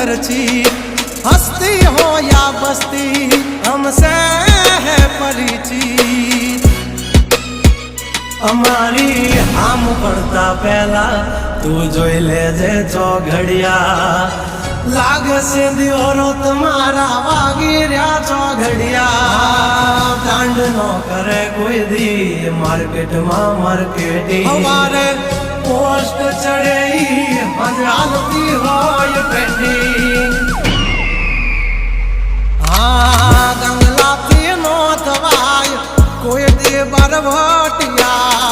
परिचित, हस्ती हो या बस्ती हमसे है परिचित। અમારી આમ પડતા પહેલા તું જોઈ લેજે ચોઘડિયા, લાગશે દિયોરો તમારા વાગી રહ્યા ચોઘડિયા। દાંડ નો કરે કોઈ દી માર્કેટમાં માર્કેટિંગ, અમારે પોસ્ટ ચડે હાલતી હોય પેન્ડિંગ। હા ગંગલાથી નો થવાય કોઈ દી બરવટિયા,